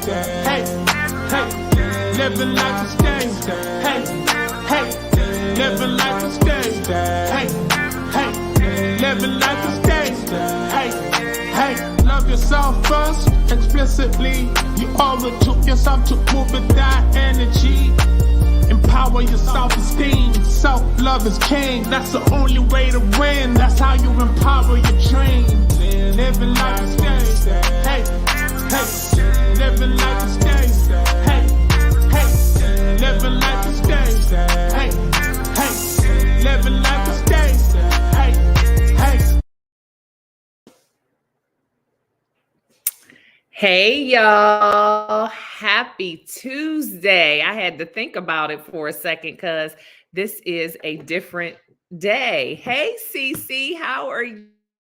Hey, hey, living life is gangsta. Hey, hey, living life is gangsta. Hey, hey, living life is gangsta. Hey, hey, love yourself first, explicitly. You owe it to yourself to move with that energy. Empower your self-esteem. Self-love is king. That's the only way to win. That's how you empower your dream. Living life is gangsta. Hey, hey, living life is gangsta. Hey, hey, living life is gangsta. Hey, hey, living life is gangsta. Hey, hey. Hey y'all, happy Tuesday. I had to think about it for a second because this is a different day. Hey Cece, how are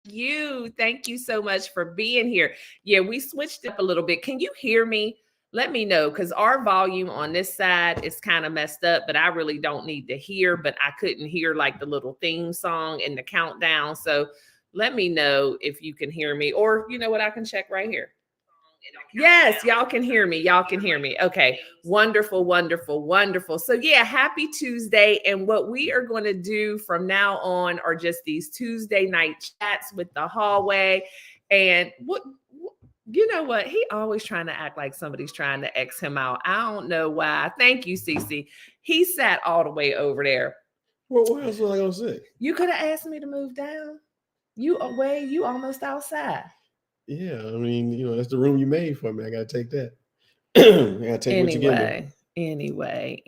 you? Thank you so much for being here. Yeah, we switched up a little bit. Can you hear me? Let me know because our volume on this side is kind of messed up, but I really don't need to hear, but I couldn't hear like the little theme song and the countdown. So let me know if you can hear me, or you know what, I can check right here. Yes, y'all can hear me. Y'all can hear me. Okay. Wonderful, wonderful, wonderful. So yeah, happy Tuesday. And what we are going to do from now on are just these Tuesday night chats with the hallway. And what you know what? He always trying to act like somebody's trying to X him out. I don't know why. Thank you, Cece. He sat all the way over there. Well, what else was I gonna say? You could have asked me to move down. You away, you almost outside. Yeah, I mean, you know, that's the room you made for me. I gotta take that. I gotta take what you give me. Anyway,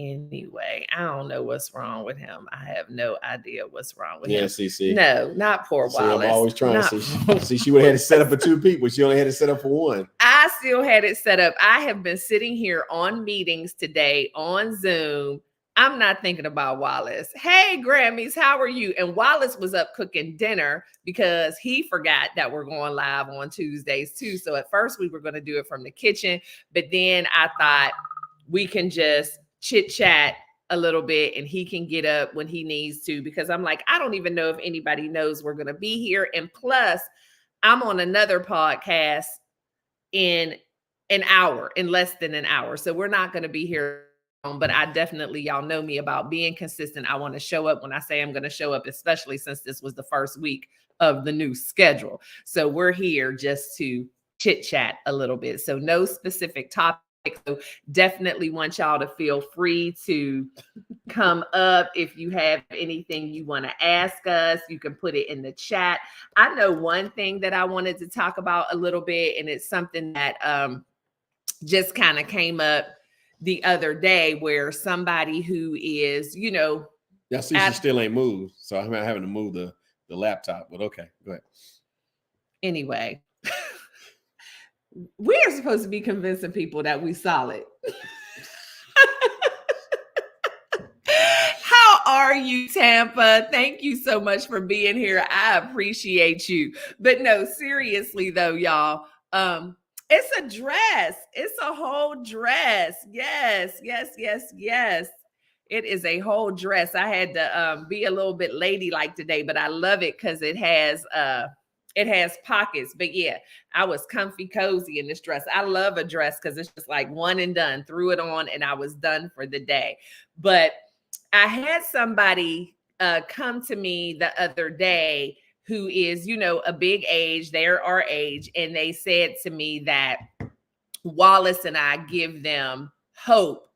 I don't know what's wrong with him. I have no idea what's wrong with him. Yeah, CC. No, not poor Wallace. I'm always trying to see. She would have had it set up for two people. She only had it set up for one. I still had it set up. I have been sitting here on meetings today on Zoom. I'm not thinking about Wallace. Hey, Grammys, how are you? And Wallace was up cooking dinner because he forgot that we're going live on Tuesdays too. So at first we were going to do it from the kitchen, but then I thought we can just chit chat a little bit and he can get up when he needs to, because I'm like, I don't even know if anybody knows we're going to be here. And plus I'm on another podcast in an hour, in less than an hour. So we're not going to be here. But I definitely, y'all know me about being consistent. I want to show up when I say I'm going to show up, especially since this was the first week of the new schedule. So we're here just to chit chat a little bit. So no specific topic. So definitely want y'all to feel free to come up. If you have anything you want to ask us, you can put it in the chat. I know one thing that I wanted to talk about a little bit, and it's something that just kind of came up the other day, where somebody who is, you know, I see she still ain't moved, so I'm having to move the laptop, but okay, go ahead. Anyway, we are supposed to be convincing people that we solid. How are you, Tampa? Thank you so much for being here. I appreciate you. But no, seriously though, y'all, it's a dress. It's a whole dress. Yes. It is a whole dress. I had to be a little bit ladylike today, but I love it because it has pockets. But yeah, I was comfy, cozy in this dress. I love a dress because it's just like one and done. Threw it on and I was done for the day. But I had somebody come to me the other day who is, you know, a big age, they're our age. And they said to me that Wallace and I give them hope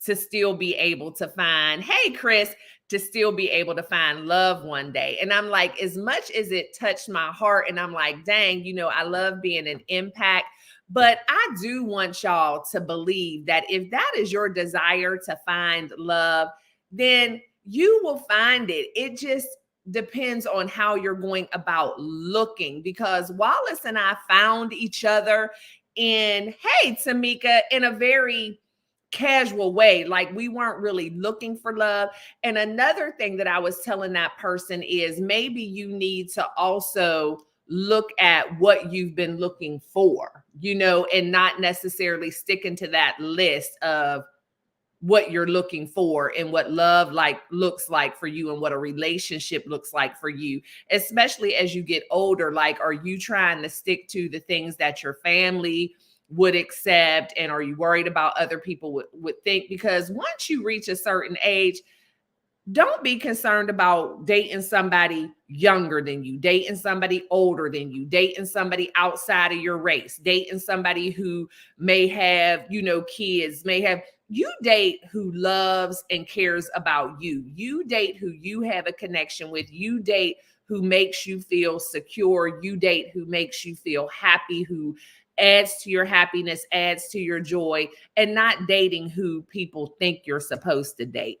to still be able to find, hey, Chris, to still be able to find love one day. And I'm like, as much as it touched my heart, and I'm like, dang, you know, I love being an impact. But I do want y'all to believe that if that is your desire to find love, then you will find it. It just depends on how you're going about looking, because Wallace and I found each other in, hey, Tamika, in a very casual way. Like we weren't really looking for love. And another thing that I was telling that person is maybe you need to also look at what you've been looking for, you know, and not necessarily sticking to that list of what you're looking for and what love looks like for you and what a relationship looks like for you, especially as you get older. Like, are you trying to stick to the things that your family would accept? And are you worried about other people would think? Because once you reach a certain age, don't be concerned about dating somebody younger than you, dating somebody older than you, dating somebody outside of your race, dating somebody who may have, kids, you date who loves and cares about you. You date who you have a connection with. You date who makes you feel secure. You date who makes you feel happy, who adds to your happiness, adds to your joy, and not dating who people think you're supposed to date.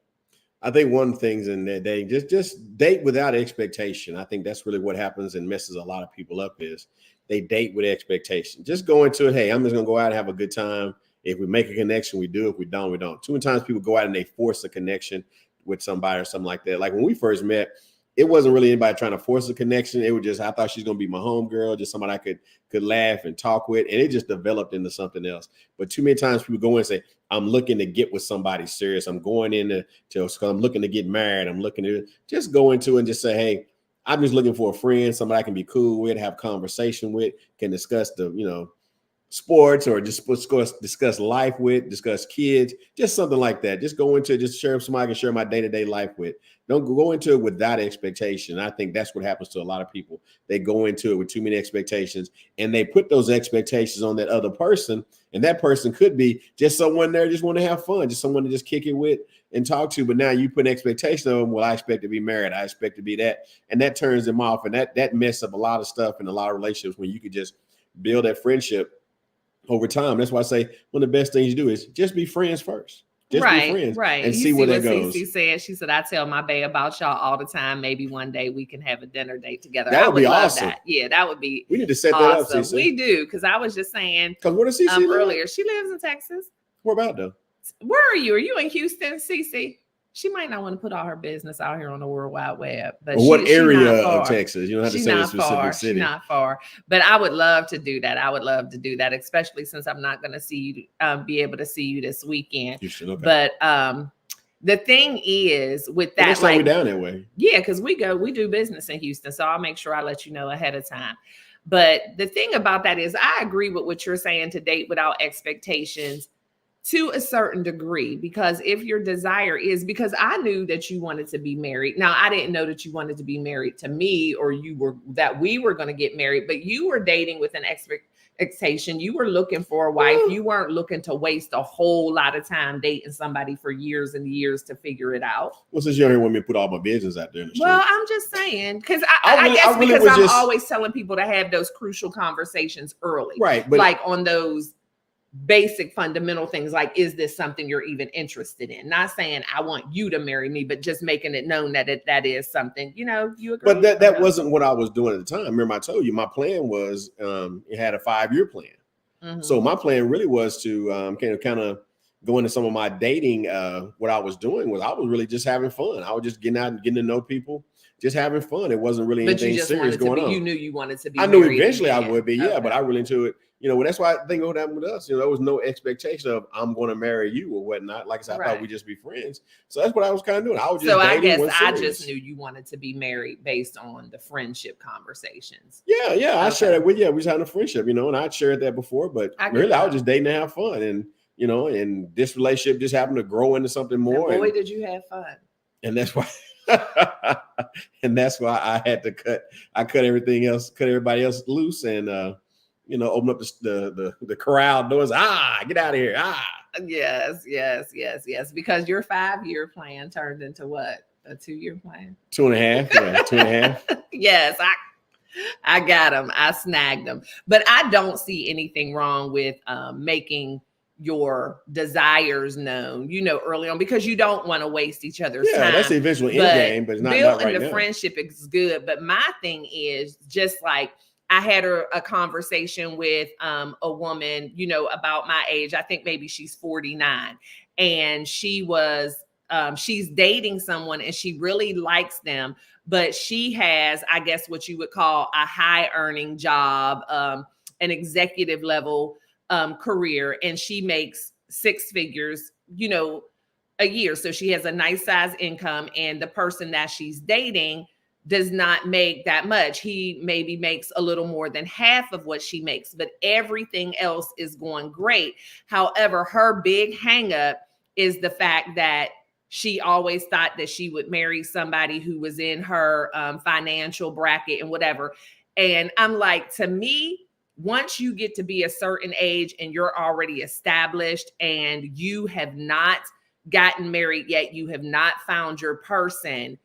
I think one thing's in that dating, just date without expectation. I think that's really what happens and messes a lot of people up is they date with expectation. Just go into it. Hey, I'm just going to go out and have a good time. If we make a connection, we do. If we don't, we don't. Too many times people go out and they force a connection with somebody or something like that. Like when we first met, it wasn't really anybody trying to force a connection. It was just, I thought she's going to be my homegirl, just somebody I could laugh and talk with. And it just developed into something else. But too many times people go in and say, I'm looking to get with somebody serious. I'm going into, I'm looking to get married. I'm looking to just go into it and just say, hey, I'm just looking for a friend, somebody I can be cool with, have conversation with, can discuss the, sports or just discuss life with, discuss kids, just something like that. Just go into it, just share somebody I can share my day-to-day life with. Don't go into it without expectation. I think that's what happens to a lot of people. They go into it with too many expectations and they put those expectations on that other person. And that person could be just someone there just want to have fun, just someone to just kick it with and talk to. But now you put an expectation on them. Well, I expect to be married. I expect to be that. And that turns them off. And that messes up a lot of stuff in a lot of relationships when you could just build that friendship over time. That's why I say one of the best things you do is just be friends first. Just be friends, and see where that goes. Cece said, she said, I tell my bae about y'all all the time. Maybe one day we can have a dinner date together. That would be awesome. That. Yeah, that would be. We need to set awesome. that up, Cece. We do, because I was just saying. Because where does Cece live? Earlier, she lives in Texas. Where about though? Where are you? Are you in Houston, Cece? She might not want to put all her business out here on the World Wide Web. But what area of Texas? You don't have to say a specific city. She's not far. But I would love to do that. I would love to do that, especially since I'm not going to see you, be able to see you this weekend. You should, okay. But the thing is with that, like, we down that way. Yeah, because we do business in Houston. So I'll make sure I let you know ahead of time. But the thing about that is I agree with what you're saying, to date without expectations to a certain degree, because if your desire is, because I knew that you wanted to be married. Now, I didn't know that you wanted to be married to me, or that we were going to get married, but you were dating with an expectation. You were looking for a wife. You weren't looking to waste a whole lot of time dating somebody for years and years to figure it out. Well, since you don't want me to put all my business out there in the street. Well, I'm just saying, because I guess because I'm always telling people to have those crucial conversations early. Right. But like on those basic fundamental things, like, is this something you're even interested in? Not saying I want you to marry me, but just making it known that is something, you agree. But that wasn't what I was doing at the time. Remember, I told you my plan was it had a 5-year plan. Mm-hmm. So my plan really was to kind of go into some of my dating. What I was doing was I was really just having fun. I was just getting out and getting to know people, just having fun. It wasn't really anything serious going on. You knew you wanted to be. I knew eventually I would be, yeah, but I really into it. That's why I think what happened with us. There was no expectation of I'm going to marry you or whatnot. Like I said, I thought we'd just be friends. So that's what I was kind of doing. I was just dating. So I just knew you wanted to be married based on the friendship conversations. Yeah. Okay. I shared it with you. We was having a friendship, and I'd shared that before, but I was just dating to have fun. And, and this relationship just happened to grow into something more. And boy, did you have fun. And that's why. And that's why I had to cut everybody else loose and open up the corral doors. Get out of here. Yes. Because your 5-year plan turned into what? A 2-year plan? 2.5. Yeah, 2.5. Yes, I got them. I snagged them. But I don't see anything wrong with making your desires known, early on, because you don't want to waste each other's time. Yeah, that's the eventual end game, but it's not right now. Building the friendship is good. But my thing is, just like, I had a conversation with a woman, about my age. I think maybe she's 49, and she's dating someone and she really likes them, but she has, I guess, what you would call a high earning job, an executive level career, and she makes 6 figures, a year. So she has a nice size income, and the person that she's dating does not make that much. He maybe makes a little more than half of what she makes, but everything else is going great. However, her big hang up is the fact that she always thought that she would marry somebody who was in her financial bracket and whatever. And I'm like, to me, once you get to be a certain age and you're already established and you have not gotten married yet, you have not found your person,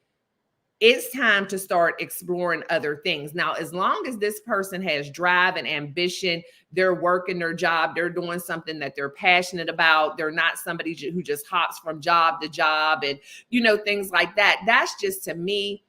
it's time to start exploring other things. Now, as long as this person has drive and ambition, they're working their job, they're doing something that they're passionate about, they're not somebody who just hops from job to job and, things like that. That's just, to me,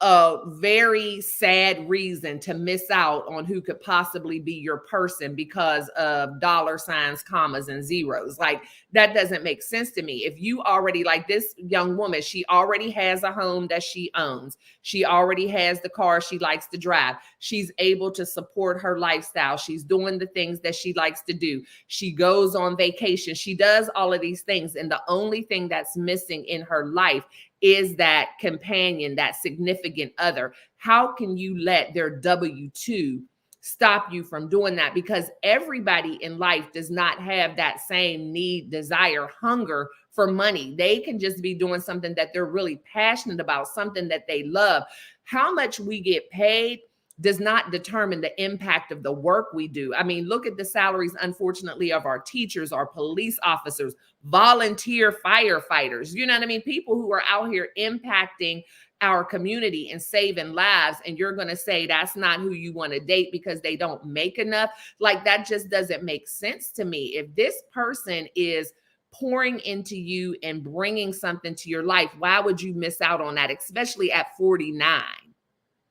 a very sad reason to miss out on who could possibly be your person because of dollar signs, commas, and zeros. Like, that doesn't make sense to me. If you already, like this young woman, she already has a home that she owns. She already has the car she likes to drive. She's able to support her lifestyle. She's doing the things that she likes to do. She goes on vacation. She does all of these things. And the only thing that's missing in her life is that companion, that significant other. How can you let their W-2 stop you from doing that? Because everybody in life does not have that same need, desire, hunger for money. They can just be doing something that they're really passionate about, something that they love. How much we get paid does not determine the impact of the work we do. I mean, look at the salaries, unfortunately, of our teachers, our police officers, volunteer firefighters. You know what I mean? People who are out here impacting our community and saving lives. And you're going to say that's not who you want to date because they don't make enough. Like, that just doesn't make sense to me. If this person is pouring into you and bringing something to your life, why would you miss out on that, especially at 49?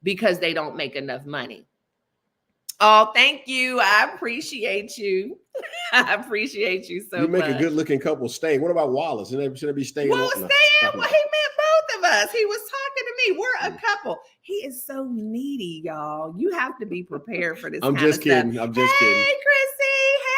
Because they don't make enough money. Oh, thank you. I appreciate you. I appreciate you so much. You make a good looking couple. Stae. What about Wallace? Should it be Stae? Well, Stae and Wallace. He met both of us. He was talking to me. We're a couple. He is so needy, y'all. You have to be prepared for this. I'm just kidding. I'm just kidding. Hey, Chrissy. Hey.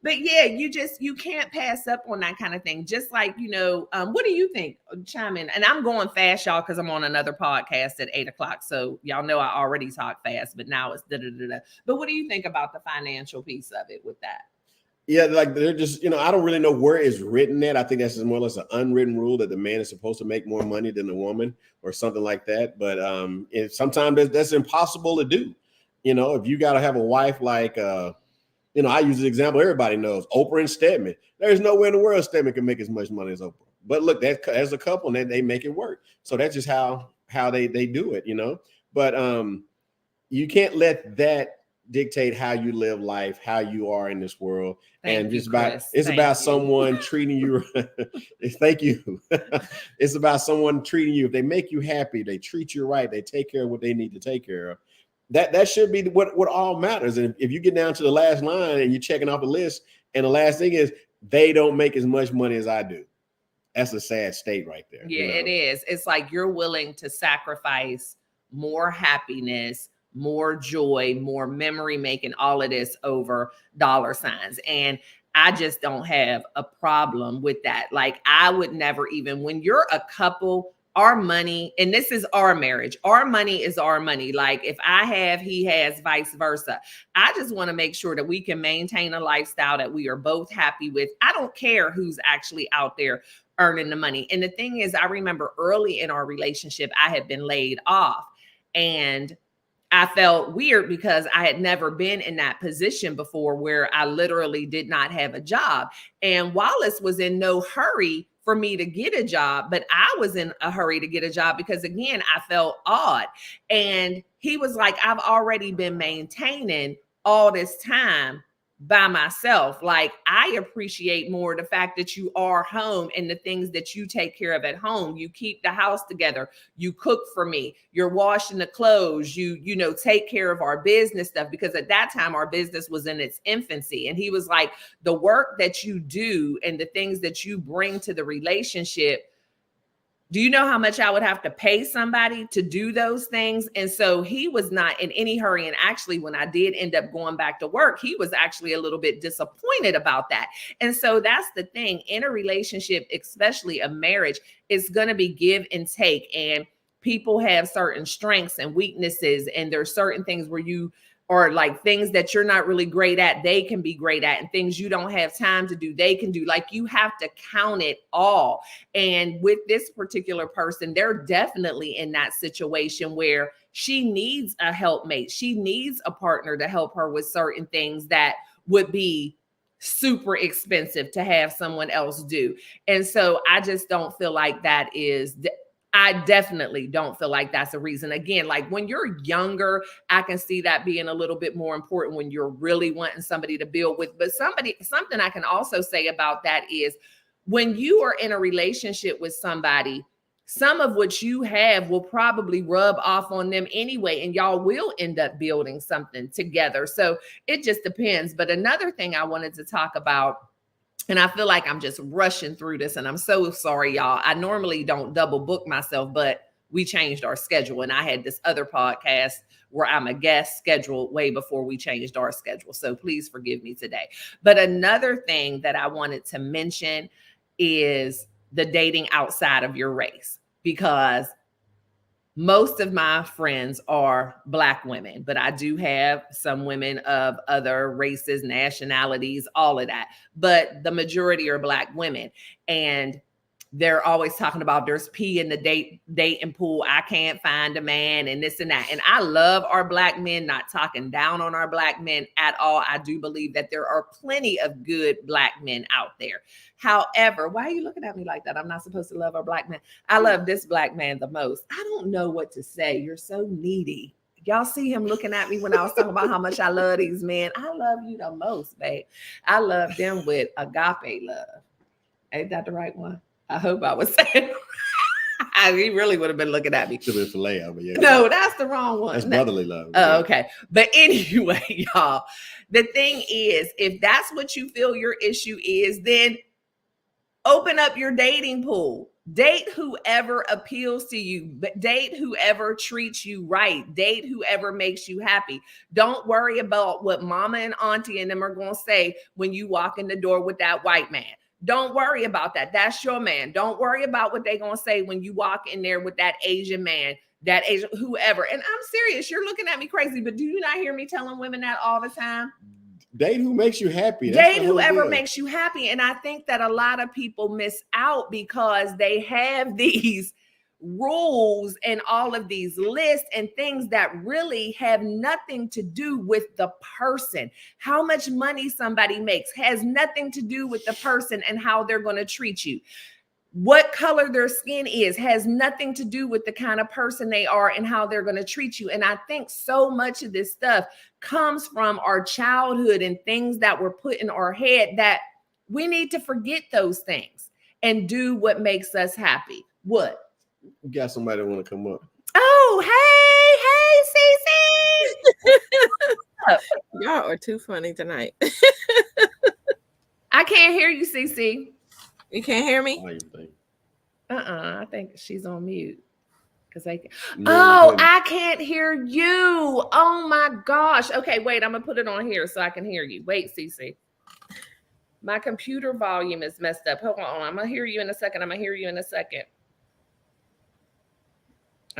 But yeah, you can't pass up on that kind of thing. Just like, what do you think? Chime in. And I'm going fast, y'all, because I'm on another podcast at 8:00. So y'all know I already talk fast, but now it's da-da-da-da. But what do you think about the financial piece of it with that? Yeah, like they're just, I don't really know where it's written at. I think that's more or less an unwritten rule that the man is supposed to make more money than the woman or something like that. But sometimes that's impossible to do. If you got to have a wife like, I use the example everybody knows, Oprah and Stedman. There's nowhere in the world Stedman can make as much money as Oprah. But look, that as a couple, they make it work. So that's just how they do it, But you can't let that dictate how you live life, how you are in this world. It's about someone treating you. Thank you. It's about someone treating you. If they make you happy, they treat you right, they take care of what they need to take care of. That should be what all matters. And if you get down to the last line and you're checking off a list, and the last thing is they don't make as much money as I do, that's a sad state right there. Yeah, it is. It's like you're willing to sacrifice more happiness, more joy, more memory making, all of this over dollar signs. And I just don't have a problem with that. Like, I would never even, when you're a couple, our money, and this is our marriage, our money is our money. Like, if I have, he has, vice versa. I just want to make sure that we can maintain a lifestyle that we are both happy with. I don't care who's actually out there earning the money. And the thing is, I remember early in our relationship, I had been laid off, and I felt weird because I had never been in that position before where I literally did not have a job. And Wallace was in no hurry for me to get a job, but I was in a hurry to get a job because, again, I felt odd. And he was like, I've already been maintaining all this time by myself. Like, I appreciate more the fact that you are home and the things that you take care of at home. You keep the house together. You cook for me. You're washing the clothes. You take care of our business stuff, because at that time our business was in its infancy. And he was like, the work that you do and the things that you bring to the relationship, do you know how much I would have to pay somebody to do those things? And so he was not in any hurry. And actually, when I did end up going back to work, he was actually a little bit disappointed about that. And so that's the thing in a relationship, especially a marriage, it's going to be give and take. And people have certain strengths and weaknesses, and there's certain things where you or like things that you're not really great at, they can be great at, and things you don't have time to do, they can do. Like, you have to count it all. And with this particular person, they're definitely in that situation where she needs a helpmate. She needs a partner to help her with certain things that would be super expensive to have someone else do. And so I just don't feel like that is I definitely don't feel like that's a reason. Again, like when you're younger, I can see that being a little bit more important when you're really wanting somebody to build with. But something I can also say about that is when you are in a relationship with somebody, some of what you have will probably rub off on them anyway, and y'all will end up building something together. So it just depends. But another thing I wanted to talk about, and I feel like I'm just rushing through this, and I'm so sorry, y'all. I normally don't double book myself, but we changed our schedule, and I had this other podcast where I'm a guest scheduled way before we changed our schedule. So please forgive me today. But another thing that I wanted to mention is the dating outside of your race, because most of my friends are Black women, but I do have some women of other races, nationalities, all of that. But the majority are Black women. And they're always talking about there's pee in the dating pool. I can't find a man and this and that. And I love our Black men, not talking down on our Black men at all. I do believe that there are plenty of good Black men out there. However, why are you looking at me like that? I'm not supposed to love our Black men. I love this Black man the most. I don't know what to say. You're so needy. Y'all see him looking at me when I was talking about how much I love these men. I love you the most, babe. I love them with agape love. Ain't that the right one? I hope I was saying. He really would have been looking at me. Should have been phileo, but yeah. No, that's the wrong one. That's brotherly love. Oh, okay. But anyway, y'all, the thing is, if that's what you feel your issue is, then open up your dating pool. Date whoever appeals to you. Date whoever treats you right. Date whoever makes you happy. Don't worry about what mama and auntie and them are going to say when you walk in the door with that white man. Don't worry about that. That's your man. Don't worry about what they're going to say when you walk in there with that Asian man, that Asian, whoever. And I'm serious. You're looking at me crazy, but do you not hear me telling women that all the time? Date who makes you happy. That's Date whoever makes you happy. And I think that a lot of people miss out because they have these rules and all of these lists and things that really have nothing to do with the person. How much money somebody makes has nothing to do with the person and how they're going to treat you. What color their skin is has nothing to do with the kind of person they are and how they're going to treat you. And I think so much of this stuff comes from our childhood and things that were put in our head that we need to forget those things and do what makes us happy. What? You got somebody that want to come up. Oh, hey, Cece. Y'all are too funny tonight. I can't hear you, Cece. You can't hear me? How you think? I think she's on mute. No, I can't hear you. Oh my gosh. Okay, wait, I'm gonna put it on here so I can hear you. Wait, Cece. My computer volume is messed up. Hold on. I'm gonna hear you in a second. I'm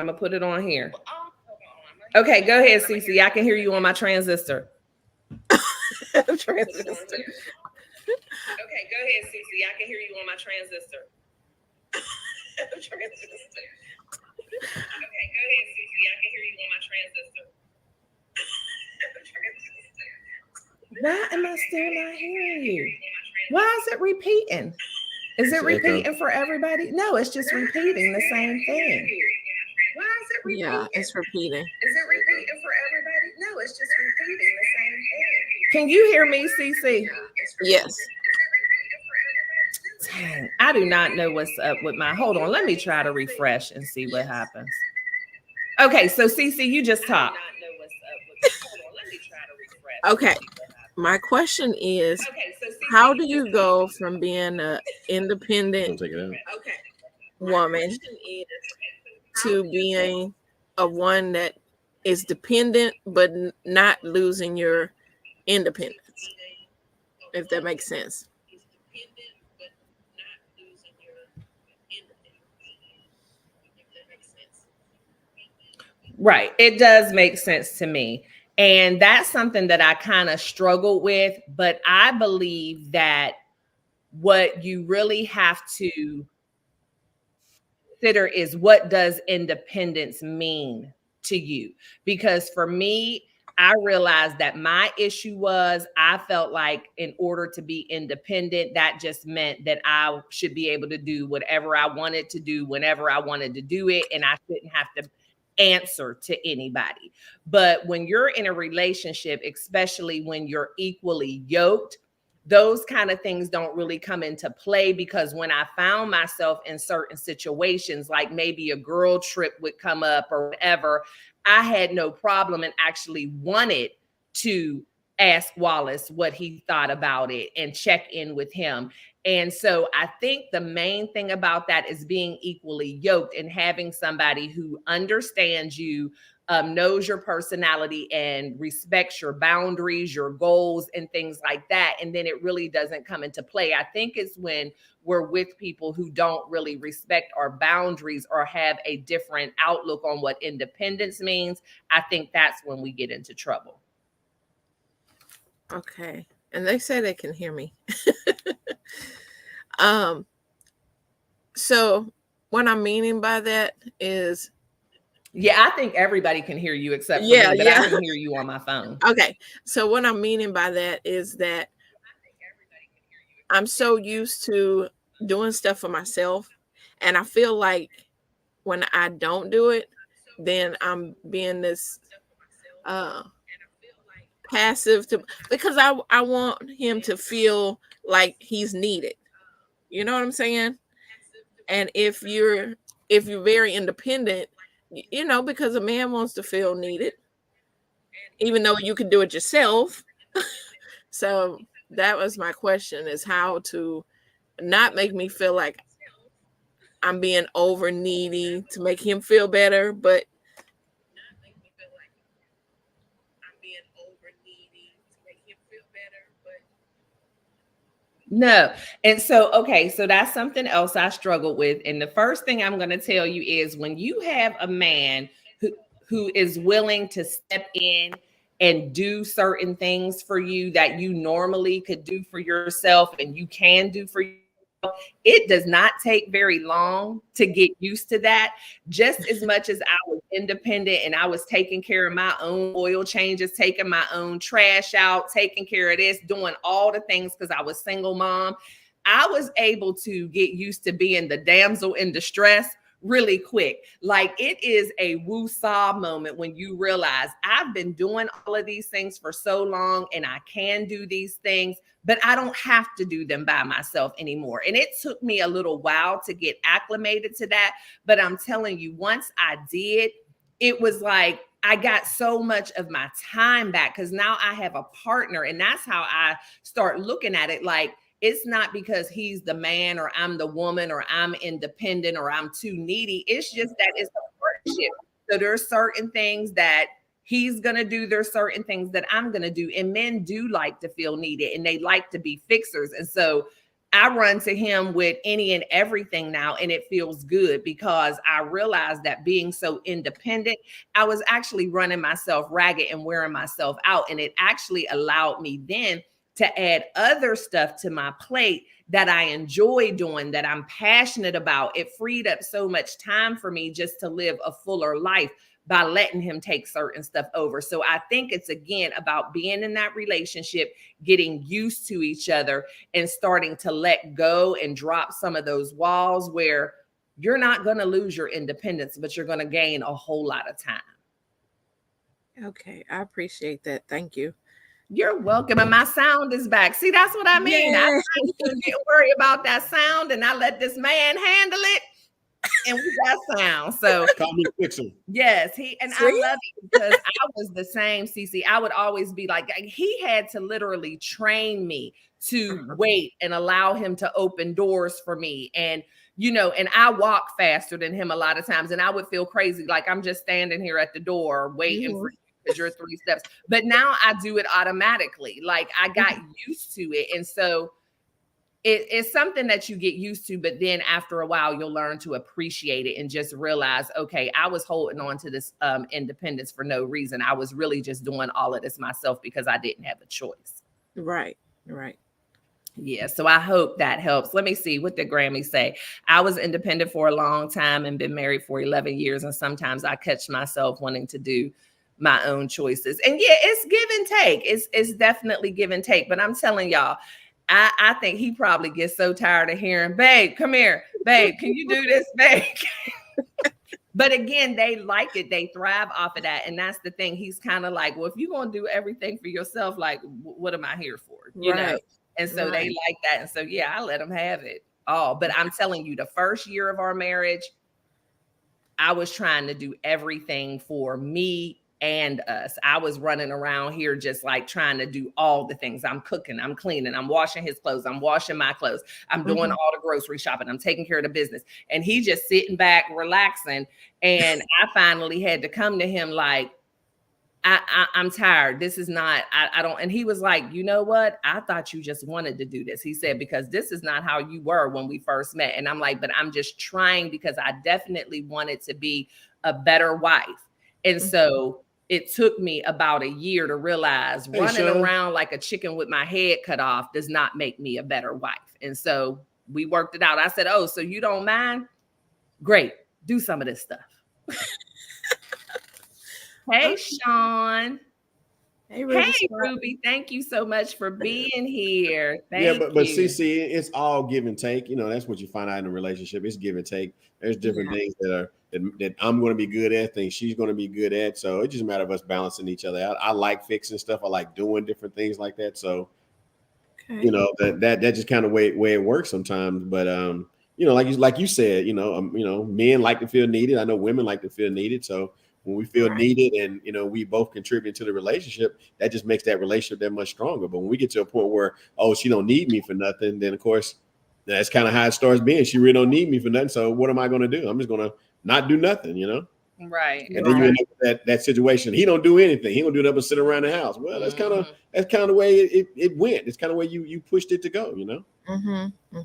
gonna put it on here. Okay, go ahead, Cece. I can hear you on my transistor. Transistor. Okay, go ahead, Cece. I can hear you on my transistor. Okay, go ahead, Cece. I can hear you on my transistor. Why am I still not hearing you? Why is it repeating? Is it repeating for everybody? No, it's just repeating the same thing. Why is it repeating? Yeah, it's repeating. Is it repeating for everybody? No, it's just repeating the same thing. Can you hear me, Cece? Yes. Dang, I do not know what's up with my. Hold on, let me try to refresh and see what happens. Okay, so Cece, you just talked. Okay. My question is, how do you go from being an independent woman to being a one that is dependent but not losing your independence? If that makes sense. Right. It does make sense to me. And that's something that I kind of struggled with. But I believe that what you really have to consider is, what does independence mean to you? Because for me, I realized that my issue was, I felt like in order to be independent, that just meant that I should be able to do whatever I wanted to do whenever I wanted to do it, and I shouldn't have to answer to anybody. But when you're in a relationship, especially when you're equally yoked, those kind of things don't really come into play, because when I found myself in certain situations, like maybe a girl trip would come up or whatever, I had no problem and actually wanted to ask Wallace what he thought about it and check in with him. And so I think the main thing about that is being equally yoked and having somebody who understands you, knows your personality, and respects your boundaries, your goals, and things like that. And then it really doesn't come into play. I think it's when we're with people who don't really respect our boundaries or have a different outlook on what independence means. I think that's when we get into trouble. Okay. And they say they can hear me. So what I'm meaning by that is, yeah, I think everybody can hear you except for me, but I can hear you on my phone. Okay. So what I'm meaning by that is that I'm so used to doing stuff for myself, and I feel like when I don't do it, then I'm being this passive because I want him to feel like he's needed. You know what I'm saying? And if you're very independent, you know, because a man wants to feel needed, even though you can do it yourself. So that was my question, is how to not make me feel like I'm being over needy to make him feel better, but no. And so, okay, so that's something else I struggled with. And the first thing I'm going to tell you is, when you have a man who is willing to step in and do certain things for you that you normally could do for yourself and you can do for yourself, it does not take very long to get used to that. Just as much as I was independent and I was taking care of my own oil changes, taking my own trash out, taking care of this, doing all the things because I was single mom, I was able to get used to being the damsel in distress really quick. Like, it is a woo-saw moment when you realize, I've been doing all of these things for so long and I can do these things, but I don't have to do them by myself anymore. And it took me a little while to get acclimated to that. But I'm telling you, once I did, it was like I got so much of my time back, because now I have a partner. And that's how I start looking at it. Like, it's not because he's the man or I'm the woman or I'm independent or I'm too needy. It's just that it's a partnership. So there's certain things that he's going to do. There's certain things that I'm going to do. And men do like to feel needed and they like to be fixers. And so I run to him with any and everything now, and it feels good, because I realized that being so independent, I was actually running myself ragged and wearing myself out. And it actually allowed me then to add other stuff to my plate that I enjoy doing, that I'm passionate about. It freed up so much time for me just to live a fuller life by letting him take certain stuff over. So I think it's, again, about being in that relationship, getting used to each other, and starting to let go and drop some of those walls where you're not going to lose your independence, but you're going to gain a whole lot of time. Okay, I appreciate that. Thank you. You're welcome. And my sound is back. See, that's what I mean. Yay. I didn't get worried about that sound, and I let this man handle it, and we got sound. So call me fixer. Yes, I love it, because I was the same, Cece. I would always be like, he had to literally train me to wait and allow him to open doors for me. And, you know, and I walk faster than him a lot of times, and I would feel crazy. Like, I'm just standing here at the door waiting for you, because you're 3 steps. But now I do it automatically. Like, I got used to it. And so it's something that you get used to, but then after a while, you'll learn to appreciate it and just realize, okay, I was holding on to this independence for no reason. I was really just doing all of this myself because I didn't have a choice. Right, right. Yeah, so I hope that helps. Let me see, what did Grammy say? I was independent for a long time and been married for 11 years. And sometimes I catch myself wanting to do my own choices. And yeah, it's give and take. It's definitely give and take. But I'm telling y'all, I think he probably gets so tired of hearing, babe, come here, babe, can you do this, babe? But again, they like it. They thrive off of that. And that's the thing. He's kind of like, well, if you're going to do everything for yourself, like, what am I here for? You know? And so they like that. And so, yeah, I let them have it all. But I'm telling you, the first year of our marriage, I was trying to do everything for me and us. I was running around here just like trying to do all the things. I'm cooking, I'm cleaning, I'm washing his clothes, I'm washing my clothes, I'm doing all the grocery shopping, I'm taking care of the business. And he just sitting back, relaxing. And I finally had to come to him like, I'm tired. This is not, I don't. And he was like, you know what? I thought you just wanted to do this. He said, because this is not how you were when we first met. And I'm like, but I'm just trying because I definitely wanted to be a better wife. And so it took me about a year to realize running around like a chicken with my head cut off does not make me a better wife. And so we worked it out. I said, oh, so you don't mind? Great. Do some of this stuff. Hey, Sean. Hey, Ruby. Thank you so much for being here. Thank you. But CC, it's all give and take. You know, that's what you find out in a relationship. It's give and take. There's different things that I'm going to be good at, things she's going to be good at. So it's just a matter of us balancing each other out. I like fixing stuff. I like doing different things like that. So, you know, that just kind of way it works sometimes. But you know, like you said, you know, men like to feel needed. I know women like to feel needed. So when we feel needed and, you know, we both contribute to the relationship, that just makes that relationship that much stronger. But when we get to a point where, oh, she don't need me for nothing, then of course, that's kind of how it starts being. She really don't need me for nothing. So what am I going to do? I'm just going to not do nothing, you know? Right. And then you end up with that situation. He don't do anything. He don't do nothing but sit around the house. Well, that's kind of the way it went. It's kind of way you pushed it to go, you know?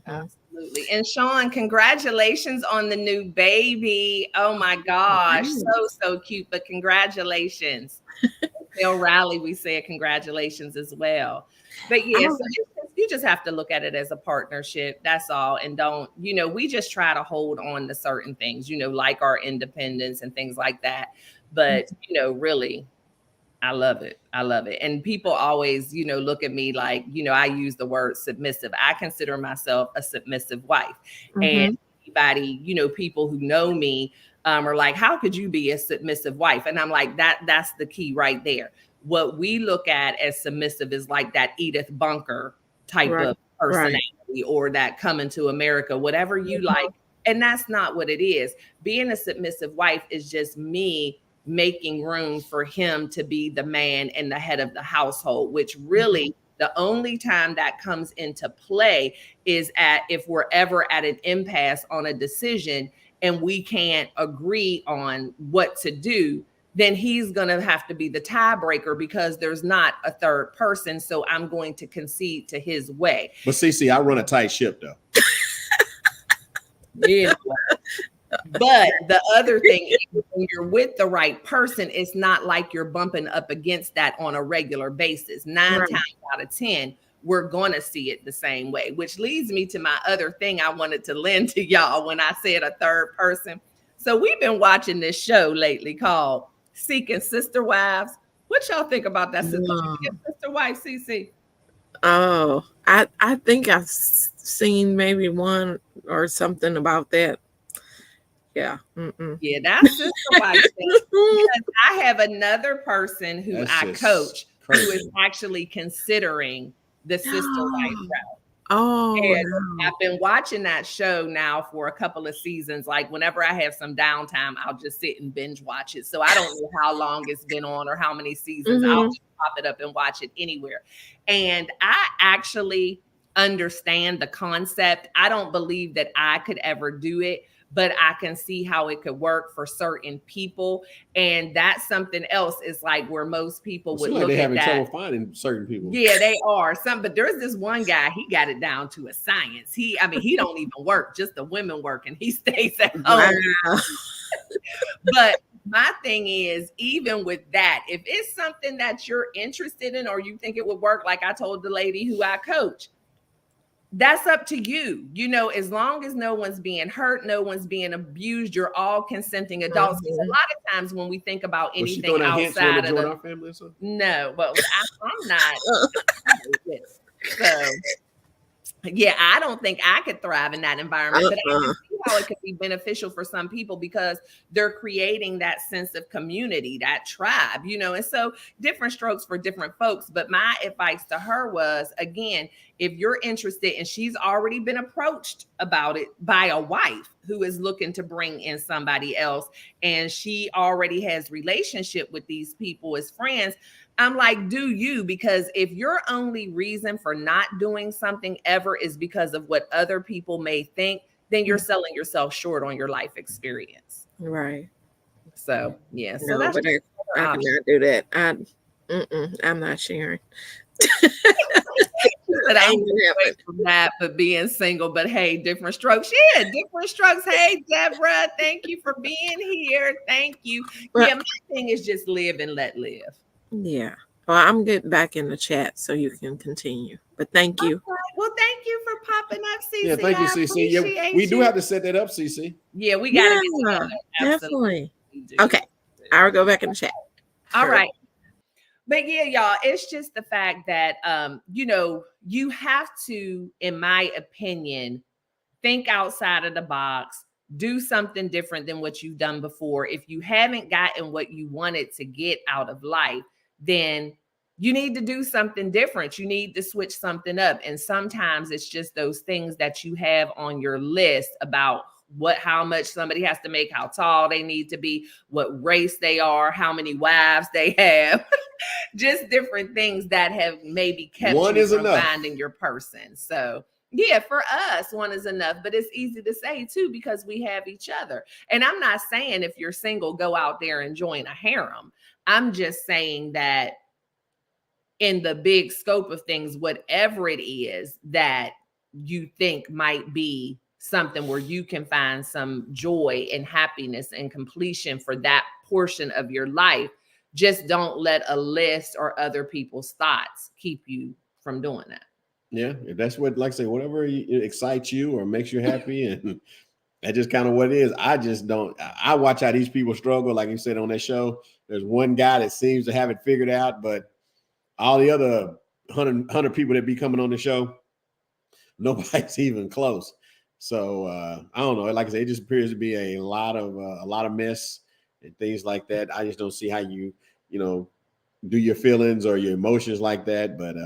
Absolutely. And Sean, congratulations on the new baby. Oh my gosh. So cute, but congratulations. Tell Riley we said congratulations as well. But yeah, so you just have to look at it as a partnership. That's all. And don't, you know, we just try to hold on to certain things, you know, like our independence and things like that. But, you know, really, I love it. I love it. And people always, you know, look at me like, you know, I use the word submissive. I consider myself a submissive wife. And anybody, you know, people who know me are like, how could you be a submissive wife? And I'm like, that's the key right there. What we look at as submissive is like that Edith Bunker type of personality or that Coming to America, whatever you like. And that's not what it is. Being a submissive wife is just me making room for him to be the man and the head of the household, which really the only time that comes into play is if we're ever at an impasse on a decision and we can't agree on what to do, then he's going to have to be the tiebreaker because there's not a third person. So I'm going to concede to his way. But CC, I run a tight ship though. Yeah. But the other thing is when you're with the right person, it's not like you're bumping up against that on a regular basis. 9 times out of 10, we're going to see it the same way, which leads me to my other thing I wanted to lend to y'all when I said a third person. So we've been watching this show lately called Seeking Sister Wives. What y'all think about that sister wife, CC? Oh, I think I've seen maybe one or something about that. Yeah. Yeah, that's sister wife. Because I have another person who I coach who is actually considering the sister wife route. Oh, and I've been watching that show now for a couple of seasons. Like whenever I have some downtime, I'll just sit and binge watch it. So I don't know how long it's been on or how many seasons. I'll just pop it up and watch it anywhere. And I actually understand the concept. I don't believe that I could ever do it, but I can see how it could work for certain people. And that's something else is like where most people would look they at having that. trouble finding certain people. Yeah, they are but there's this one guy, he got it down to a science. He don't even work, just the women work, and he stays at home. Wow. But my thing is, even with that, if it's something that you're interested in or you think it would work, like I told the lady who I coach, that's up to you. You know, as long as no one's being hurt, no one's being abused, you're all consenting adults. Because a lot of times when we think about anything outside of our family or something? No, well, I'm not. So, yeah, I don't think I could thrive in that environment, but I can see how it could be beneficial for some people because they're creating that sense of community, that tribe, you know, and so different strokes for different folks. But my advice to her was, again, if you're interested and she's already been approached about it by a wife who is looking to bring in somebody else, and she already has relationship with these people as friends, I'm like, do you? Because if your only reason for not doing something ever is because of what other people may think, then you're selling yourself short on your life experience. Right. So, yeah. So no, but I cannot do that. I'm not sharing. But I'm away from that, but being single, but hey, different strokes. Yeah, different strokes. Hey, Deborah, thank you for being here. Thank you. Well, yeah, my thing is just live and let live. Yeah. Well, I'm getting back in the chat so you can continue. But thank you. Okay. Well, thank you for popping up, CC. Yeah, thank you, CC. Yeah, we do have to set that up, CC. Yeah, we got to get definitely. Okay. I'll go back in the chat. All right. But yeah, y'all, it's just the fact that, you know, you have to, in my opinion, think outside of the box, do something different than what you've done before. If you haven't gotten what you wanted to get out of life, then you need to do something different. You need to switch something up. And sometimes it's just those things that you have on your list about how much somebody has to make, how tall they need to be, what race they are, how many wives they have, just different things that have maybe kept you from finding your person. So yeah, for us, one is enough, but it's easy to say too, because we have each other. And I'm not saying if you're single, go out there and join a harem. I'm just saying that in the big scope of things, whatever it is that you think might be something where you can find some joy and happiness and completion for that portion of your life, just don't let a list or other people's thoughts keep you from doing that. Yeah, if that's what, like I say, whatever excites you or makes you happy, and that's just kind of what it is. I just don't. I watch how these people struggle. Like you said on that show, there's one guy that seems to have it figured out, but all the other 100 people that be coming on the show, nobody's even close. So I don't know. Like I said, it just appears to be a lot of mess and things like that. I just don't see how you do your feelings or your emotions like that. But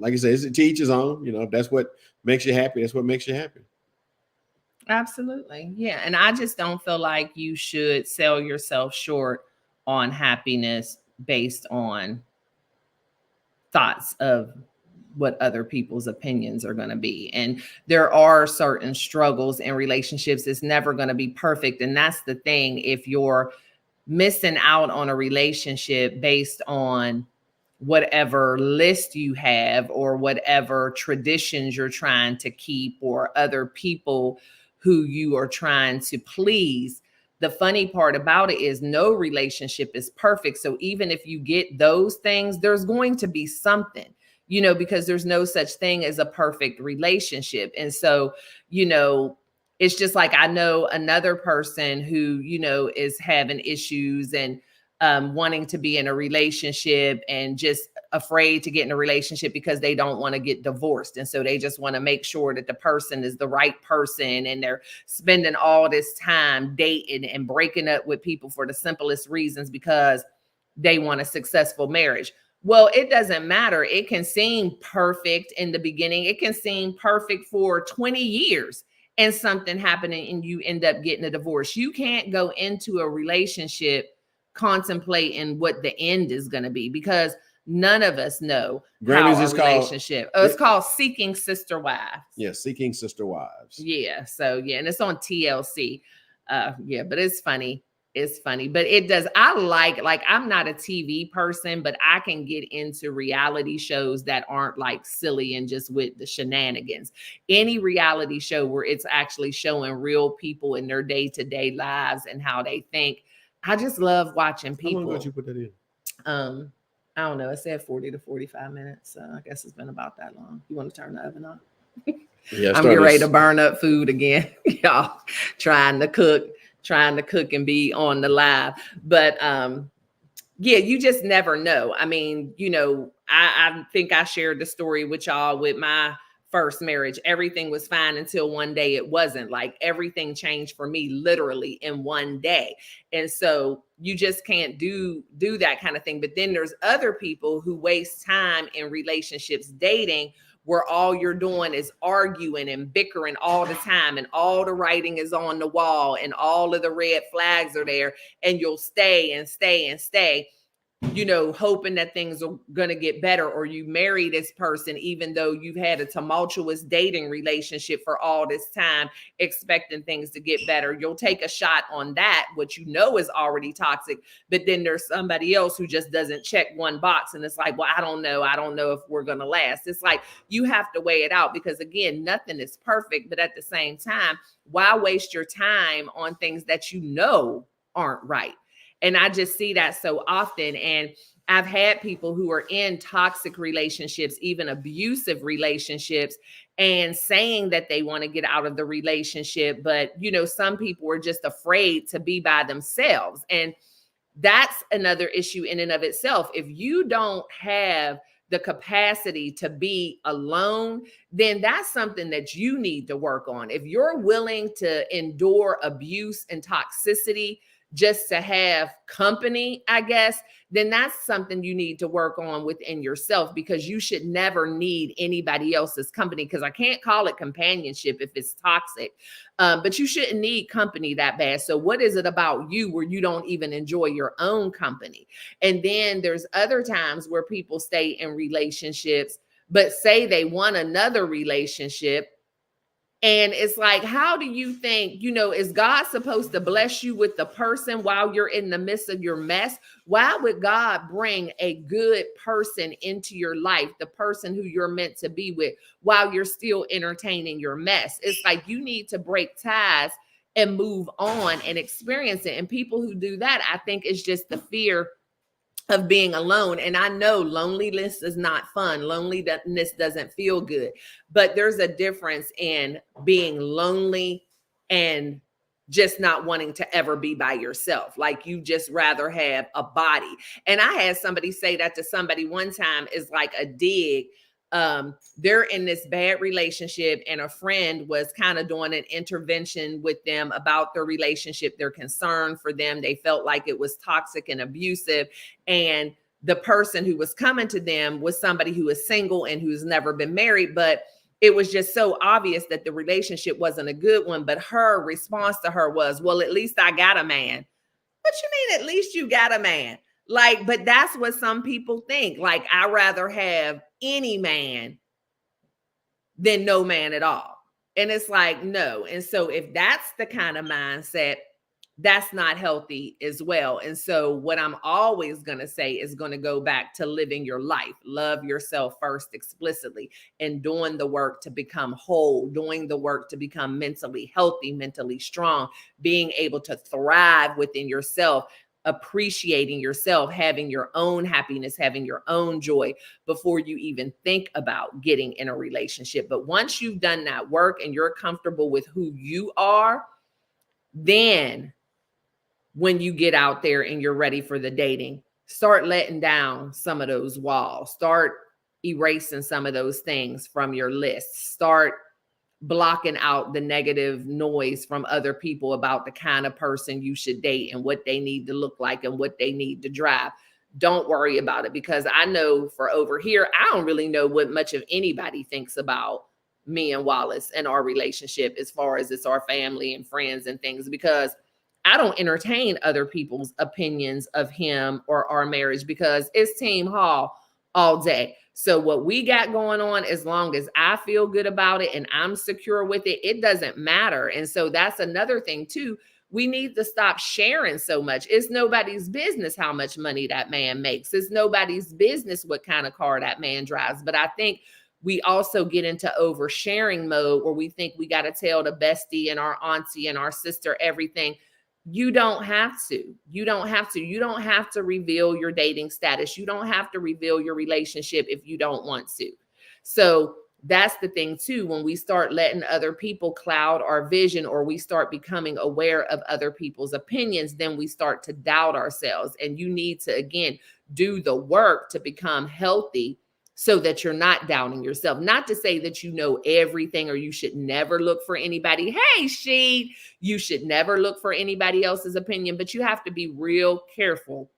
like I said, it's to each his own. If that's what makes you happy, that's what makes you happy. Absolutely. Yeah. And I just don't feel like you should sell yourself short on happiness based on thoughts of what other people's opinions are going to be. And there are certain struggles in relationships. It's never going to be perfect. And that's the thing. If you're missing out on a relationship based on whatever list you have or whatever traditions you're trying to keep or other people who you are trying to please, the funny part about it is no relationship is perfect. So even if you get those things, there's going to be something, because there's no such thing as a perfect relationship. And so, it's just like, I know another person who, is having issues and wanting to be in a relationship and just afraid to get in a relationship because they don't want to get divorced. And so they just want to make sure that the person is the right person. And they're spending all this time dating and breaking up with people for the simplest reasons because they want a successful marriage. Well, it doesn't matter. It can seem perfect in the beginning. It can seem perfect for 20 years and something happening and you end up getting a divorce. You can't go into a relationship contemplating what the end is going to be, because None of us know Grammys how is a called- relationship. Oh, it's called Seeking Sister Wives. Yeah, Seeking Sister Wives. Yeah. So yeah, and it's on TLC. Yeah, but it's funny. It's funny, but it does. I like I'm not a TV person, but I can get into reality shows that aren't like silly and just with the shenanigans. Any reality show where it's actually showing real people in their day-to-day lives and how they think. I just love watching people. How long did you put that in? I don't know. It said 40 to 45 minutes. So I guess it's been about that long. You want to turn the oven on? Yeah, I'm getting ready to burn up food again. Y'all trying to cook and be on the live. But yeah, you just never know. I mean, you know, I think I shared the story with y'all with my first marriage. Everything was fine until one day it wasn't. Like everything changed for me literally in one day. And so you just can't do that kind of thing. But then there's other people who waste time in relationships dating where all you're doing is arguing and bickering all the time and all the writing is on the wall and all of the red flags are there and you'll stay and stay and stay, you know, hoping that things are going to get better, or you marry this person even though you've had a tumultuous dating relationship for all this time, expecting things to get better. You'll take a shot on that, which you know is already toxic, but then there's somebody else who just doesn't check one box and it's like, well, I don't know if we're going to last. It's like you have to weigh it out because again, nothing is perfect, but at the same time, why waste your time on things that you know aren't right? And I just see that so often. And I've had people who are in toxic relationships, even abusive relationships, and saying that they want to get out of the relationship. But, you know, some people are just afraid to be by themselves. And that's another issue in and of itself. If you don't have the capacity to be alone, then that's something that you need to work on. If you're willing to endure abuse and toxicity just to have company, I guess, then that's something you need to work on within yourself, because you should never need anybody else's company, because I can't call it companionship if it's toxic, but you shouldn't need company that bad. So what is it about you where you don't even enjoy your own company? And then there's other times where people stay in relationships, but say they want another relationship. And it's like, how do you think, you know, is God supposed to bless you with the person while you're in the midst of your mess? Why would God bring a good person into your life, the person who you're meant to be with, while you're still entertaining your mess? It's like you need to break ties and move on and experience it. And people who do that, I think it's just the fear of being alone. And I know loneliness is not fun. Loneliness doesn't feel good, but there's a difference in being lonely and just not wanting to ever be by yourself. Like you just rather have a body. And I had somebody say that to somebody one time, is like a dig. They're in this bad relationship and a friend was kind of doing an intervention with them about their relationship. They're concerned for them. They felt like it was toxic and abusive. And the person who was coming to them was somebody who is single and who's never been married, but it was just so obvious that the relationship wasn't a good one. But her response to her was, well, at least I got a man. What you mean, at least you got a man? Like, but that's what some people think. Like, I'd rather have any man than no man at all. And it's like, no. And so if that's the kind of mindset, that's not healthy as well. And so what I'm always going to say is going to go back to living your life. Love yourself first explicitly, and doing the work to become whole, doing the work to become mentally healthy, mentally strong, being able to thrive within yourself, appreciating yourself, having your own happiness, having your own joy before you even think about getting in a relationship. But once you've done that work and you're comfortable with who you are, then when you get out there and you're ready for the dating, start letting down some of those walls, start erasing some of those things from your list, start blocking out the negative noise from other people about the kind of person you should date and what they need to look like and what they need to drive. Don't worry about it, because I know for over here, I don't really know what much of anybody thinks about me and Wallace and our relationship, as far as it's our family and friends and things, because I don't entertain other people's opinions of him or our marriage, because it's Team Hall all day. So what we got going on, as long as I feel good about it and I'm secure with it, it doesn't matter. And so that's another thing too. We need to stop sharing so much. It's nobody's business how much money that man makes. It's nobody's business what kind of car that man drives. But I think we also get into oversharing mode where we think we got to tell the bestie and our auntie and our sister everything. You don't have to. You don't have to. You don't have to reveal your dating status. You don't have to reveal your relationship if you don't want to. So that's the thing too. When we start letting other people cloud our vision, or we start becoming aware of other people's opinions, then we start to doubt ourselves. And you need to, again, do the work to become healthy so that you're not doubting yourself. Not to say that you know everything or you should never look for anybody. Hey, you should never look for anybody else's opinion, but you have to be real careful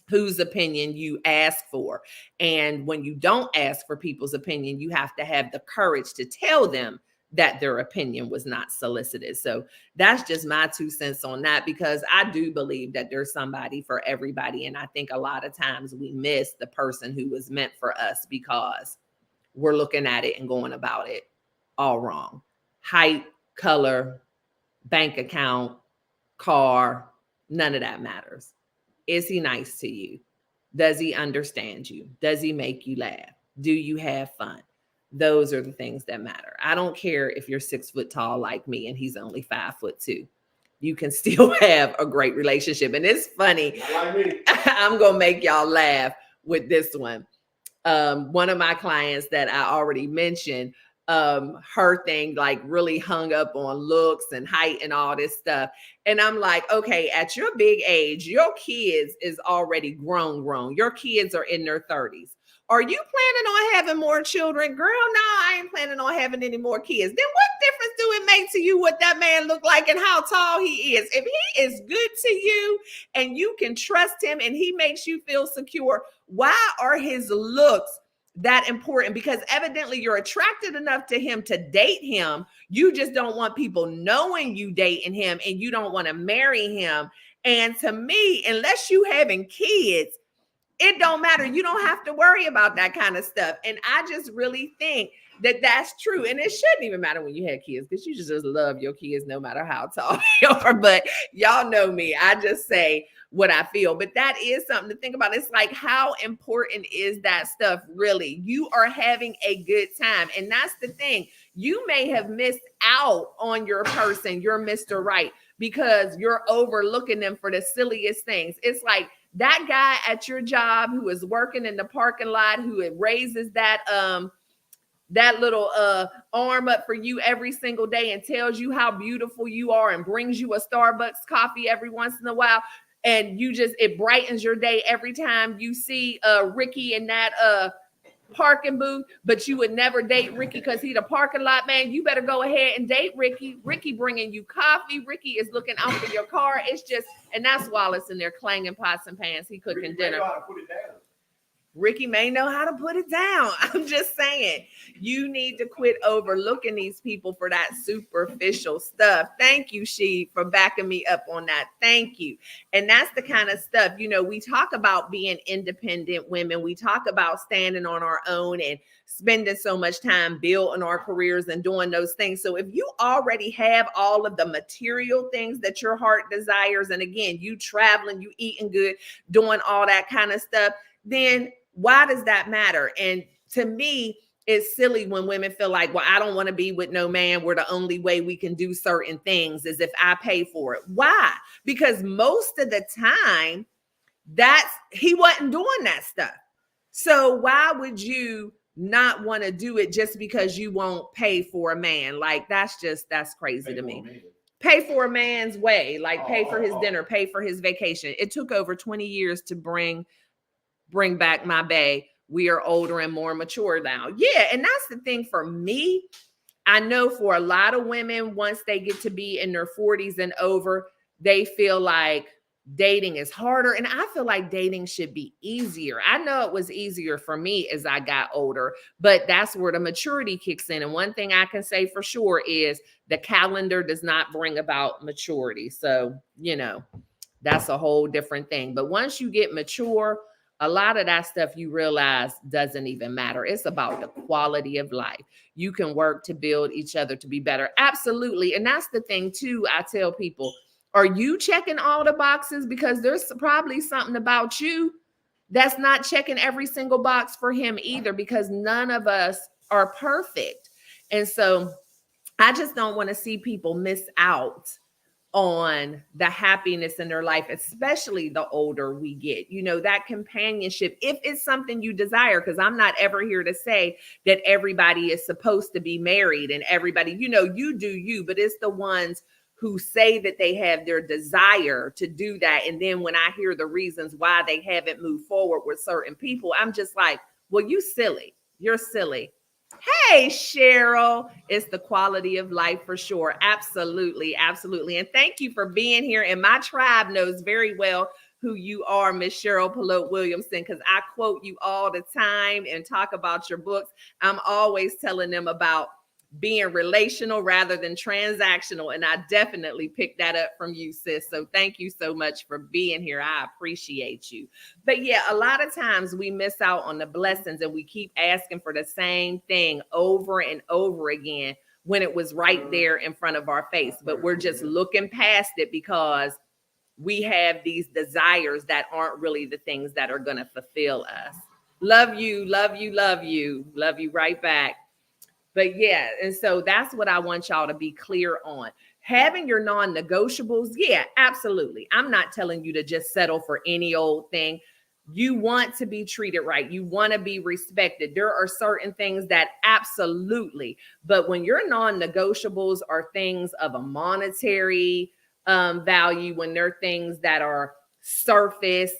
whose opinion you ask for. And when you don't ask for people's opinion, you have to have the courage to tell them that their opinion was not solicited. So that's just my 2 cents on that, because I do believe that there's somebody for everybody. And I think a lot of times we miss the person who was meant for us because we're looking at it and going about it all wrong. Height, color, bank account, car, none of that matters. Is he nice to you? Does he understand you? Does he make you laugh? Do you have fun? Those are the things that matter. I don't care if you're 6 foot tall like me and he's only 5'2". You can still have a great relationship. And it's funny. Like me. I'm going to make y'all laugh with this one. One of my clients that I already mentioned, her thing like really hung up on looks and height and all this stuff. And I'm like, okay, at your big age, your kids is already grown. Your kids are in their 30s. Are you planning on having more children? Girl, no, I ain't planning on having any more kids. Then what difference do it make to you what that man look like and how tall he is? If he is good to you and you can trust him and he makes you feel secure, why are his looks that important? Because evidently you're attracted enough to him to date him. You just don't want people knowing you dating him and you don't want to marry him. And to me, unless you having kids, it don't matter. You don't have to worry about that kind of stuff. And I just really think that that's true. And it shouldn't even matter when you have kids, because you just love your kids no matter how tall they are. But y'all know me. I just say what I feel. But that is something to think about. It's like, how important is that stuff really? You are having a good time. And that's the thing. You may have missed out on your person, your Mr. Right, because you're overlooking them for the silliest things. It's like that guy at your job who is working in the parking lot, who raises that little arm up for you every single day and tells you how beautiful you are and brings you a Starbucks coffee every once in a while. And it brightens your day every time you see Ricky in that parking booth, but you would never date Ricky because he's a parking lot man. You better go ahead and date Ricky. Ricky bringing you coffee. Ricky is looking out for your car. It's just, and that's Wallace in there clanging pots and pans. He cooking Ricky dinner. Ricky may know how to put it down. Ricky may know how to put it down. I'm just saying, you need to quit overlooking these people for that superficial stuff. Thank you, She, for backing me up on that. Thank you. And that's the kind of stuff, we talk about being independent women. We talk about standing on our own and spending so much time building our careers and doing those things. So if you already have all of the material things that your heart desires, and again, you traveling, you eating good, doing all that kind of stuff, then why does that matter? And to me, it's silly when women feel like, well, I don't want to be with no man where the only way we can do certain things is if I pay for it. Why? Because most of the time, he wasn't doing that stuff. So why would you not want to do it just because you won't pay for a man? Like, that's crazy to me. Pay for a man's way, like pay for his dinner, pay for his vacation. It took over 20 years to bring back my bae. We are older and more mature now. Yeah. And that's the thing for me. I know for a lot of women, once they get to be in their 40s and over, they feel like dating is harder. And I feel like dating should be easier. I know it was easier for me as I got older, but that's where the maturity kicks in. And one thing I can say for sure is the calendar does not bring about maturity. So, that's a whole different thing. But once you get mature, a lot of that stuff you realize doesn't even matter. It's about the quality of life. You can work to build each other to be better. Absolutely. And that's the thing too. I tell people, are you checking all the boxes? Because there's probably something about you that's not checking every single box for him either, because none of us are perfect. And so I just don't want to see people miss out on the happiness in their life, especially the older we get. You know, that companionship, if it's something you desire, because I'm not ever here to say that everybody is supposed to be married and everybody, you know, you do you, but it's the ones who say that they have their desire to do that. And then when I hear the reasons why they haven't moved forward with certain people, I'm just like, well, you silly. You're silly. Hey, Cheryl, it's the quality of life for sure. Absolutely. Absolutely. And thank you for being here. And my tribe knows very well who you are, Miss Cheryl Pelote Williamson, because I quote you all the time and talk about your books. I'm always telling them about being relational rather than transactional. And I definitely picked that up from you, sis. So thank you so much for being here. I appreciate you. But yeah, a lot of times we miss out on the blessings and we keep asking for the same thing over and over again when it was right there in front of our face. But we're just looking past it because we have these desires that aren't really the things that are going to fulfill us. Love you, love you, love you. Love you right back. But yeah, and so that's what I want y'all to be clear on. Having your non-negotiables, yeah, absolutely. I'm not telling you to just settle for any old thing. You want to be treated right. You want to be respected. There are certain things that absolutely, but when your non-negotiables are things of a monetary value, when they're things that are surface,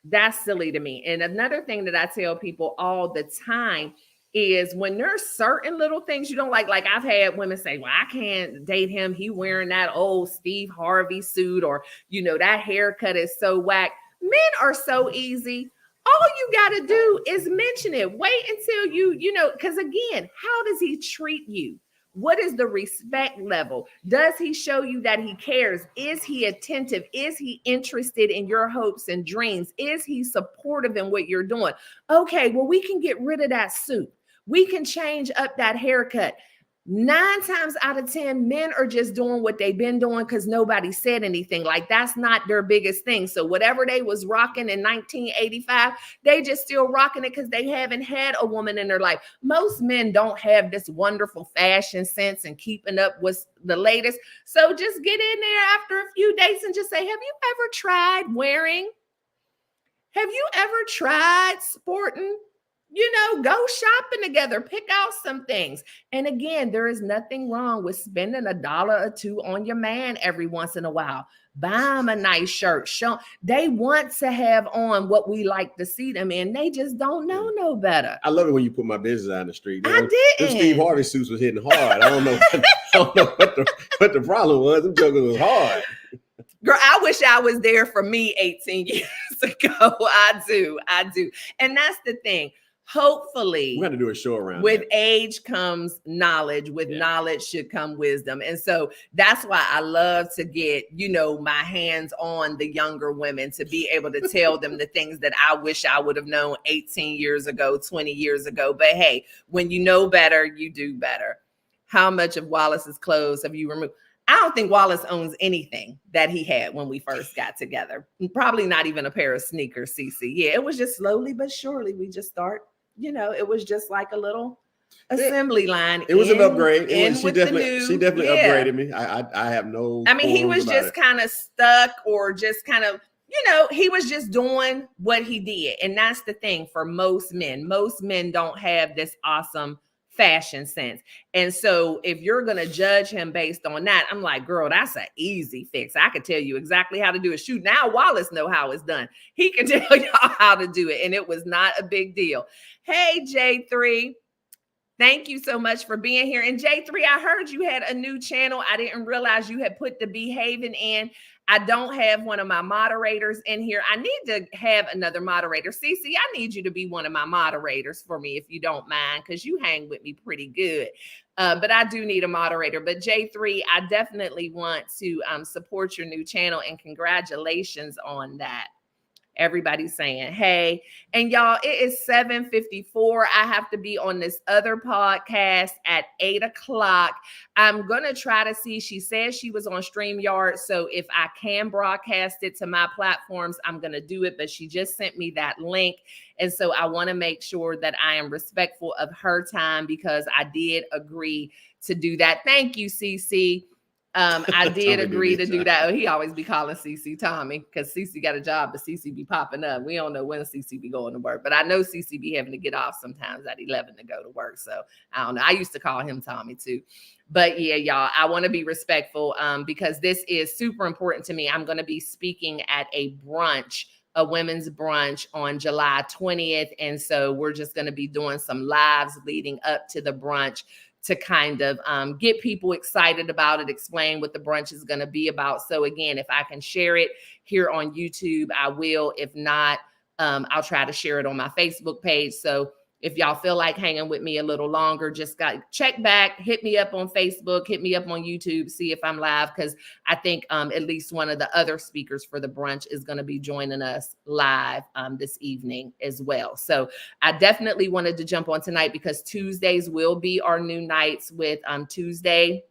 that's silly to me. And another thing that I tell people all the time is when there's certain little things you don't like I've had women say, well, I can't date him. He wearing that old Steve Harvey suit, or, you know, that haircut is so whack. Men are so easy. All you got to do is mention it. Wait until you know, because again, how does he treat you? What is the respect level? Does he show you that he cares? Is he attentive? Is he interested in your hopes and dreams? Is he supportive in what you're doing? Okay, well, we can get rid of that suit. We can change up that haircut. 9 times out of 10, men are just doing what they've been doing because nobody said anything. Like, that's not their biggest thing. So whatever they was rocking in 1985, they just still rocking it because they haven't had a woman in their life. Most men don't have this wonderful fashion sense and keeping up with the latest. So just get in there after a few days and just say, have you ever tried wearing? Have you ever tried sporting? You know, go shopping together, pick out some things. And again, there is nothing wrong with spending $1 or $2 on your man every once in a while. Buy them a nice shirt. They want to have on what we like to see them in. They just don't know no better. I love it when you put my business out in the street. I didn't. Them Steve Harvey suits was hitting hard. I don't know what the problem was. Them jokers was hard. Girl, I wish I was there for me 18 years ago. I do. And that's the thing. Hopefully, we're going to do a show around with that. Age comes knowledge. With knowledge should come wisdom. And so that's why I love to get, you know, my hands on the younger women to be able to tell them the things that I wish I would have known 18 years ago, 20 years ago. But hey, when you know better, you do better. How much of Wallace's clothes have you removed? I don't think Wallace owns anything that he had when we first got together. Probably not even a pair of sneakers, CC. Yeah, it was just slowly but surely we just start. You know, it was just like a little assembly line. It was an upgrade. She definitely upgraded me. I have no. I mean, he was just kind of stuck, or just kind of, you know, he was just doing what he did. And that's the thing for most men. Most men don't have this awesome fashion sense. And so if you're going to judge him based on that, I'm like, girl, that's an easy fix. I could tell you exactly how to do it. Shoot, now Wallace know how it's done. He can tell y'all how to do it. And it was not a big deal. Hey, J3. Thank you so much for being here. And J3, I heard you had a new channel. I didn't realize you had put the Behaving in. I don't have one of my moderators in here. I need to have another moderator. Cece, I need you to be one of my moderators for me, if you don't mind, because you hang with me pretty good. But I do need a moderator. But J3, I definitely want to support your new channel, and congratulations on that. Everybody's saying, hey, and y'all, it is 7:54. I have to be on this other podcast at 8 o'clock. I'm going to try to see, she says she was on StreamYard. So if I can broadcast it to my platforms, I'm going to do it. But she just sent me that link. And so I want to make sure that I am respectful of her time because I did agree to do that. Thank you, CC. I did agree to do that. Oh, he always be calling CC Tommy because CC got a job, but CC be popping up. We don't know when CC be going to work, but I know CC be having to get off sometimes at 11 to go to work. So I don't know. I used to call him Tommy too. But yeah, y'all, I want to be respectful because this is super important to me. I'm going to be speaking at a brunch, a women's brunch on July 20th. And so we're just going to be doing some lives leading up to the brunch to kind of get people excited about it, explain what the brunch is going to be about. So again, if I can share it here on YouTube, I will. If not, I'll try to share it on my Facebook page. So if y'all feel like hanging with me a little longer, just check back, hit me up on Facebook, hit me up on YouTube, see if I'm live, because I think at least one of the other speakers for the brunch is going to be joining us live this evening as well. So I definitely wanted to jump on tonight because Tuesdays will be our new nights with Tuesday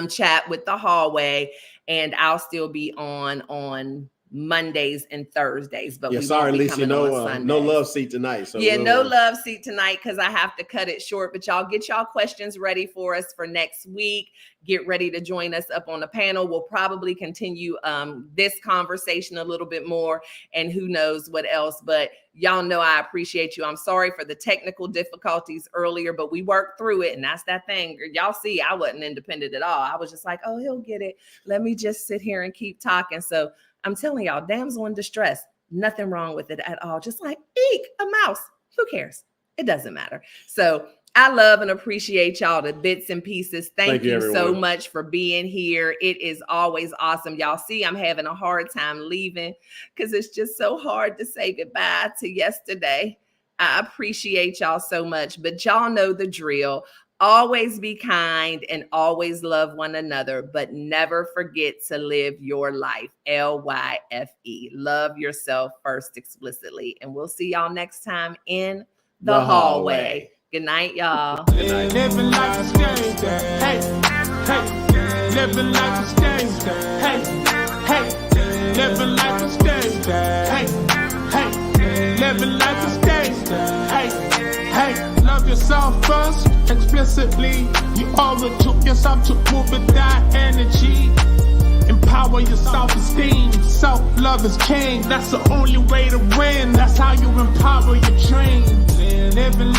chat with the hallway, and I'll still be on Mondays and Thursdays, but yeah, we sorry, won't be Alicia, coming no love seat tonight. So yeah, no love seat tonight because I have to cut it short. But y'all get y'all questions ready for us for next week. Get ready to join us up on the panel. We'll probably continue this conversation a little bit more, and who knows what else. But y'all know I appreciate you. I'm sorry for the technical difficulties earlier, but we worked through it, and that's that thing. Y'all see, I wasn't independent at all. I was just like, oh, he'll get it. Let me just sit here and keep talking. So I'm telling y'all, damsel in distress, nothing wrong with it at all. Just like, eek, a mouse. Who cares? It doesn't matter. So I love and appreciate y'all to bits and pieces. Thank you so much for being here. It is always awesome. Y'all see, I'm having a hard time leaving because it's just so hard to say goodbye to yesterday. I appreciate y'all so much, but y'all know the drill. Always be kind and always love one another, but never forget to live your life. LYFE. Love yourself first explicitly. And we'll see y'all next time in the hallway. Good night, y'all. Good night. Living life is stage. Hey, hey. Living life is stage. Hey, hey. Living life is stage. Hey, hey. Living life is stage. Hey, hey. Love yourself first, explicitly. You owe it to yourself to move with that energy. Empower your self-esteem. Self-love is king. That's the only way to win. That's how you empower your dreams. Living